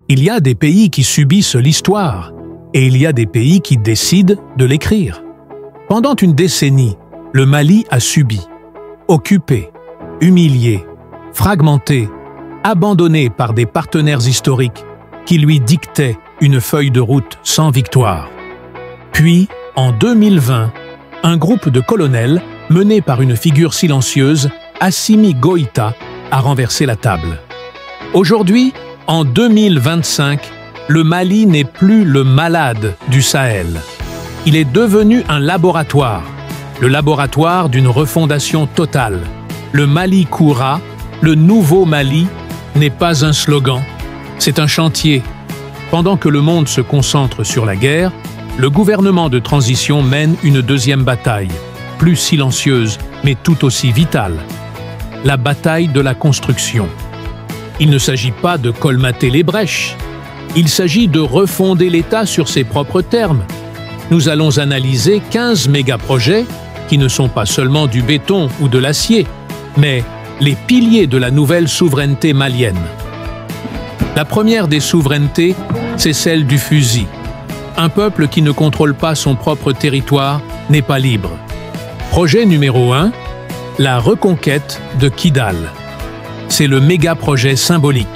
Il y a des pays qui subissent l'histoire et il y a des pays qui décident de l'écrire. Pendant une décennie, le Mali a subi, occupé, humilié, fragmenté, abandonné par des partenaires historiques qui lui dictaient une feuille de route sans victoire. Puis, en 2020, un groupe de colonels, mené par une figure silencieuse, Assimi Goïta, a renversé la table. Aujourd'hui, en 2025, le Mali n'est plus le malade du Sahel. Il est devenu un laboratoire, le laboratoire d'une refondation totale. Le Mali courra, le nouveau Mali, n'est pas un slogan, c'est un chantier. Pendant que le monde se concentre sur la guerre, le gouvernement de transition mène une deuxième bataille, plus silencieuse, mais tout aussi vitale. La bataille de la construction. Il ne s'agit pas de colmater les brèches. Il s'agit de refonder l'État sur ses propres termes. Nous allons analyser 15 méga-projets qui ne sont pas seulement du béton ou de l'acier, mais les piliers de la nouvelle souveraineté malienne. La première des souverainetés, c'est celle du fusil. Un peuple qui ne contrôle pas son propre territoire n'est pas libre. Projet numéro 1, la reconquête de Kidal. C'est le méga-projet symbolique.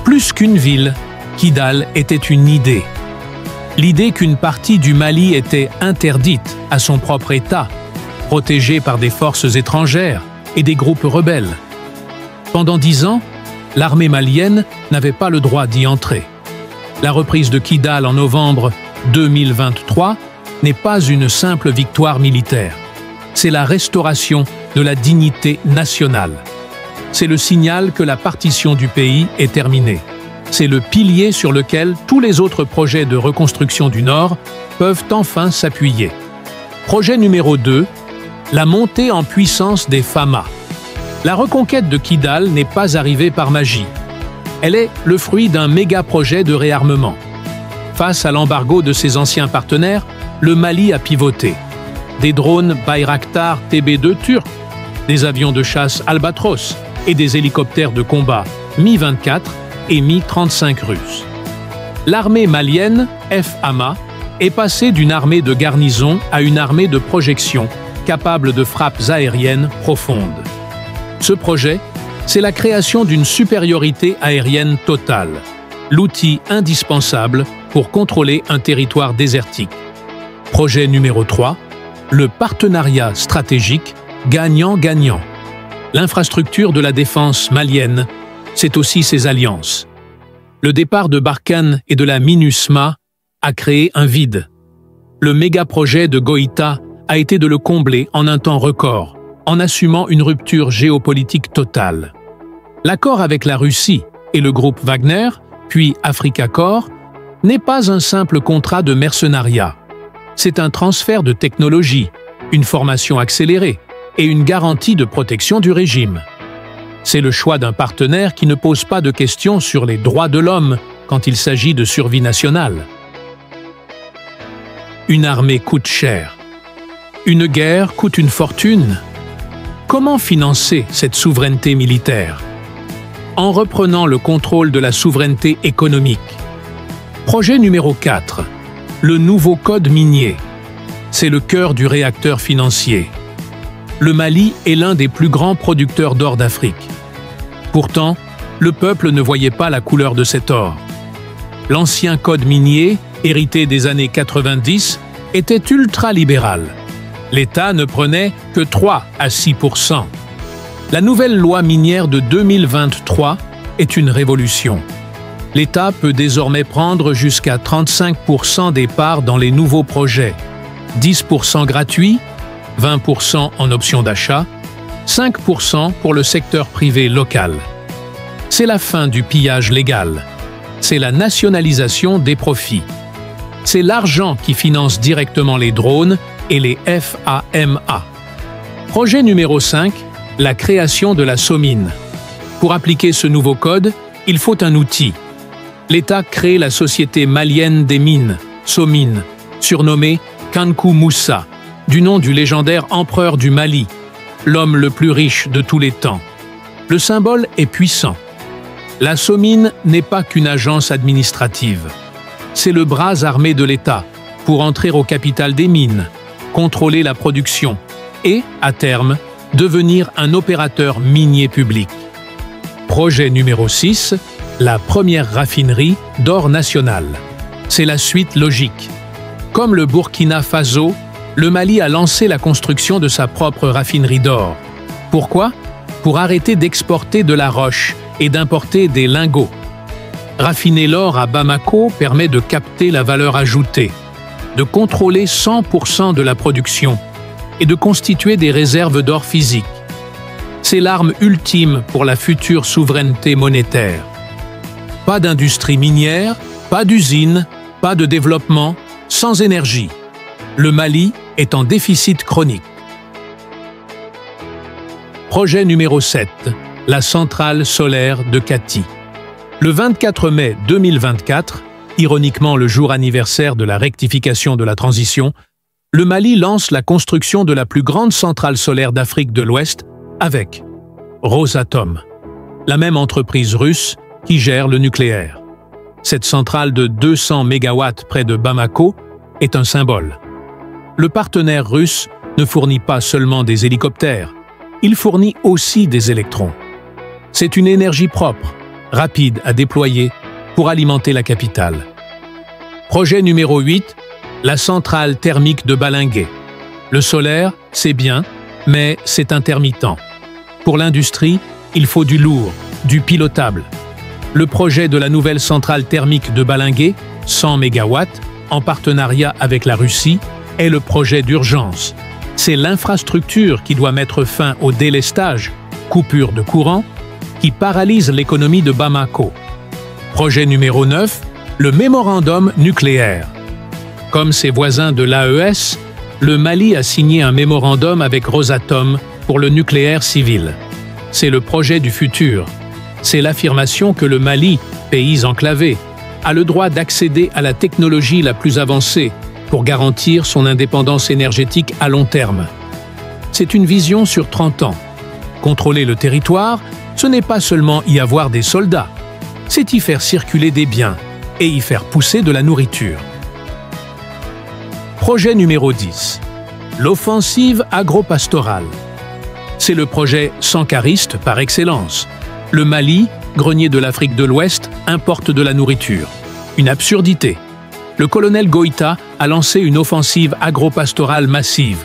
Plus qu'une ville, Kidal était une idée. L'idée qu'une partie du Mali était interdite à son propre État, protégée par des forces étrangères et des groupes rebelles. Pendant 10 ans, l'armée malienne n'avait pas le droit d'y entrer. La reprise de Kidal en novembre 2023 n'est pas une simple victoire militaire. C'est la restauration de la dignité nationale. C'est le signal que la partition du pays est terminée. C'est le pilier sur lequel tous les autres projets de reconstruction du Nord peuvent enfin s'appuyer. Projet numéro 2, la montée en puissance des FAMA. La reconquête de Kidal n'est pas arrivée par magie. Elle est le fruit d'un méga-projet de réarmement. Face à l'embargo de ses anciens partenaires, le Mali a pivoté. Des drones Bayraktar TB2 turcs, des avions de chasse Albatros et des hélicoptères de combat Mi-24 et Mi-35 russes. L'armée malienne, FAMA, est passée d'une armée de garnison à une armée de projection capable de frappes aériennes profondes. Ce projet, c'est la création d'une supériorité aérienne totale, l'outil indispensable pour contrôler un territoire désertique. Projet numéro 3, le partenariat stratégique gagnant-gagnant. L'infrastructure de la défense malienne, c'est aussi ses alliances. Le départ de Barkhane et de la MINUSMA a créé un vide. Le méga-projet de Goïta a été de le combler en un temps record, en assumant une rupture géopolitique totale. L'accord avec la Russie et le groupe Wagner, puis Africa Corps, n'est pas un simple contrat de mercenariat. C'est un transfert de technologie, une formation accélérée et une garantie de protection du régime. C'est le choix d'un partenaire qui ne pose pas de questions sur les droits de l'homme quand il s'agit de survie nationale. Une armée coûte cher. Une guerre coûte une fortune. Comment financer cette souveraineté militaire? En reprenant le contrôle de la souveraineté économique. Projet numéro 4. Le nouveau code minier. C'est le cœur du réacteur financier. Le Mali est l'un des plus grands producteurs d'or d'Afrique. Pourtant, le peuple ne voyait pas la couleur de cet or. L'ancien code minier, hérité des années 90, était ultra-libéral. L'État ne prenait que 3 à 6%. La nouvelle loi minière de 2023 est une révolution. L'État peut désormais prendre jusqu'à 35% des parts dans les nouveaux projets, 10% gratuits, 20% en option d'achat, 5% pour le secteur privé local. C'est la fin du pillage légal. C'est la nationalisation des profits. C'est l'argent qui finance directement les drones et les FAMA. Projet numéro 5, la création de la SOMIN. Pour appliquer ce nouveau code, il faut un outil. L'État crée la Société malienne des mines, SOMIN, surnommée Kankou Moussa, du nom du légendaire empereur du Mali, l'homme le plus riche de tous les temps. Le symbole est puissant. La SOMINE n'est pas qu'une agence administrative. C'est le bras armé de l'État pour entrer au capital des mines, contrôler la production et, à terme, devenir un opérateur minier public. Projet numéro 6, la première raffinerie d'or national. C'est la suite logique. Comme le Burkina Faso, le Mali a lancé la construction de sa propre raffinerie d'or. Pourquoi? Pour arrêter d'exporter de la roche et d'importer des lingots. Raffiner l'or à Bamako permet de capter la valeur ajoutée, de contrôler 100% de la production et de constituer des réserves d'or physique. C'est l'arme ultime pour la future souveraineté monétaire. Pas d'industrie minière, pas d'usine, pas de développement, sans énergie. Le Mali est en déficit chronique. Projet numéro 7, la centrale solaire de Kati. Le 24 mai 2024, ironiquement le jour anniversaire de la rectification de la transition, le Mali lance la construction de la plus grande centrale solaire d'Afrique de l'Ouest avec Rosatom, la même entreprise russe qui gère le nucléaire. Cette centrale de 200 MW près de Bamako est un symbole. Le partenaire russe ne fournit pas seulement des hélicoptères, il fournit aussi des électrons. C'est une énergie propre, rapide à déployer pour alimenter la capitale. Projet numéro 8, la centrale thermique de Balingué. Le solaire, c'est bien, mais c'est intermittent. Pour l'industrie, il faut du lourd, du pilotable. Le projet de la nouvelle centrale thermique de Balingué, 100 MW, en partenariat avec la Russie, est le projet d'urgence. C'est l'infrastructure qui doit mettre fin au délestage, coupure de courant, qui paralyse l'économie de Bamako. Projet numéro 9, le mémorandum nucléaire. Comme ses voisins de l'AES, le Mali a signé un mémorandum avec Rosatom pour le nucléaire civil. C'est le projet du futur. C'est l'affirmation que le Mali, pays enclavé, a le droit d'accéder à la technologie la plus avancée pour garantir son indépendance énergétique à long terme. C'est une vision sur 30 ans. Contrôler le territoire, ce n'est pas seulement y avoir des soldats, c'est y faire circuler des biens et y faire pousser de la nourriture. Projet numéro 10. L'offensive agro-pastorale. C'est le projet sankariste par excellence. Le Mali, grenier de l'Afrique de l'Ouest, importe de la nourriture. Une absurdité. Le colonel Goïta a lancé une offensive agro-pastorale massive.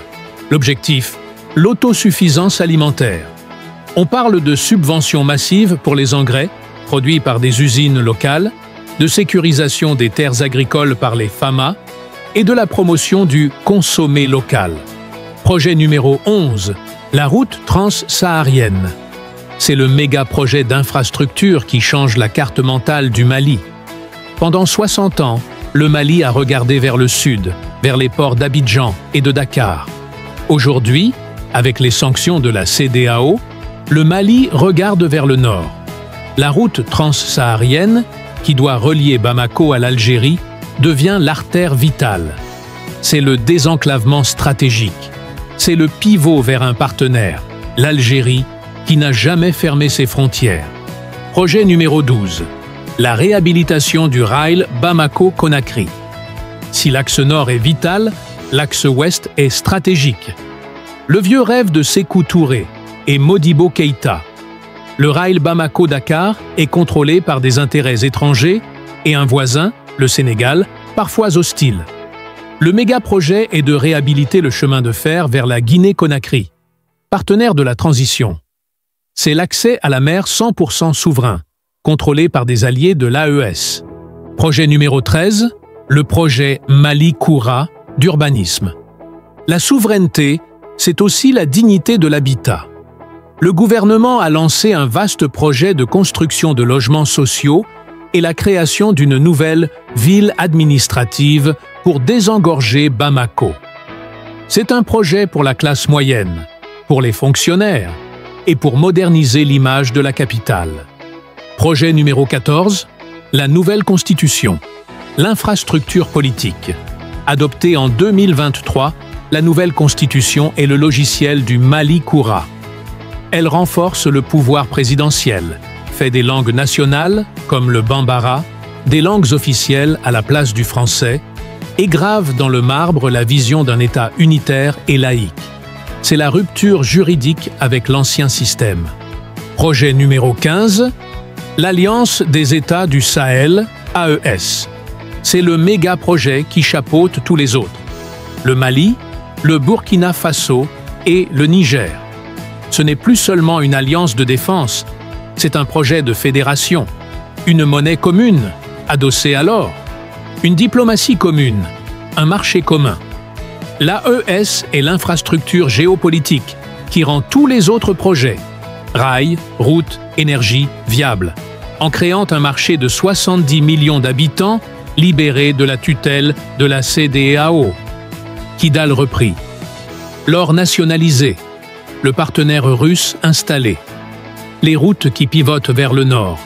L'objectif, l'autosuffisance alimentaire. On parle de subventions massives pour les engrais, produits par des usines locales, de sécurisation des terres agricoles par les FAMA et de la promotion du consommé local. Projet numéro 11, la route transsaharienne. C'est le méga-projet d'infrastructure qui change la carte mentale du Mali. Pendant 60 ans, le Mali a regardé vers le sud, vers les ports d'Abidjan et de Dakar. Aujourd'hui, avec les sanctions de la CEDEAO, le Mali regarde vers le nord. La route transsaharienne, qui doit relier Bamako à l'Algérie, devient l'artère vitale. C'est le désenclavement stratégique. C'est le pivot vers un partenaire, l'Algérie, qui n'a jamais fermé ses frontières. Projet numéro 12. La réhabilitation du rail Bamako-Conakry. Si l'axe nord est vital, l'axe ouest est stratégique. Le vieux rêve de Sékou Touré et Modibo Keïta. Le rail Bamako-Dakar est contrôlé par des intérêts étrangers et un voisin, le Sénégal, parfois hostile. Le méga-projet est de réhabiliter le chemin de fer vers la Guinée-Conakry, partenaire de la transition. C'est l'accès à la mer 100% souverain, contrôlé par des alliés de l'AES. Projet numéro 13, le projet Mali-Koura d'urbanisme. La souveraineté, c'est aussi la dignité de l'habitat. Le gouvernement a lancé un vaste projet de construction de logements sociaux et la création d'une nouvelle ville administrative pour désengorger Bamako. C'est un projet pour la classe moyenne, pour les fonctionnaires et pour moderniser l'image de la capitale. Projet numéro 14, la nouvelle constitution, l'infrastructure politique. Adoptée en 2023, la nouvelle constitution est le logiciel du Mali-Koura. Elle renforce le pouvoir présidentiel, fait des langues nationales, comme le bambara, des langues officielles à la place du français, et grave dans le marbre la vision d'un État unitaire et laïque. C'est la rupture juridique avec l'ancien système. Projet numéro 15, l'Alliance des États du Sahel, AES. C'est le méga-projet qui chapeaute tous les autres. Le Mali, le Burkina Faso et le Niger. Ce n'est plus seulement une alliance de défense, c'est un projet de fédération, une monnaie commune, adossée à l'or, une diplomatie commune, un marché commun. L'AES est l'infrastructure géopolitique qui rend tous les autres projets, rails, routes, énergie, viables, en créant un marché de 70 millions d'habitants libérés de la tutelle de la CEDEAO. Kidal repris. L'or nationalisé, le partenaire russe installé, les routes qui pivotent vers le nord,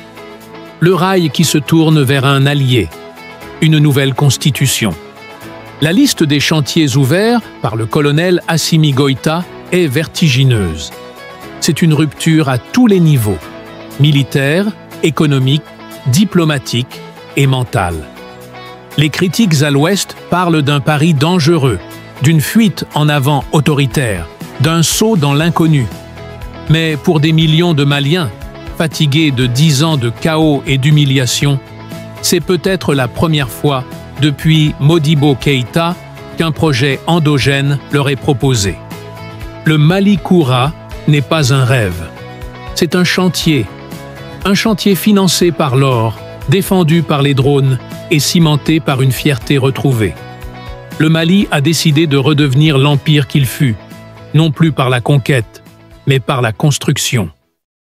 le rail qui se tourne vers un allié, une nouvelle constitution. La liste des chantiers ouverts par le colonel Assimi Goïta est vertigineuse. C'est une rupture à tous les niveaux, militaire, économique, diplomatique et mental. Les critiques à l'Ouest parlent d'un pari dangereux, d'une fuite en avant autoritaire, d'un saut dans l'inconnu. Mais pour des millions de Maliens, fatigués de 10 ans de chaos et d'humiliation, c'est peut-être la première fois depuis Modibo Keïta qu'un projet endogène leur est proposé. Le Mali Koura n'est pas un rêve. C'est un chantier financé par l'or, défendu par les drones et cimenté par une fierté retrouvée. Le Mali a décidé de redevenir l'empire qu'il fut, non plus par la conquête, mais par la construction.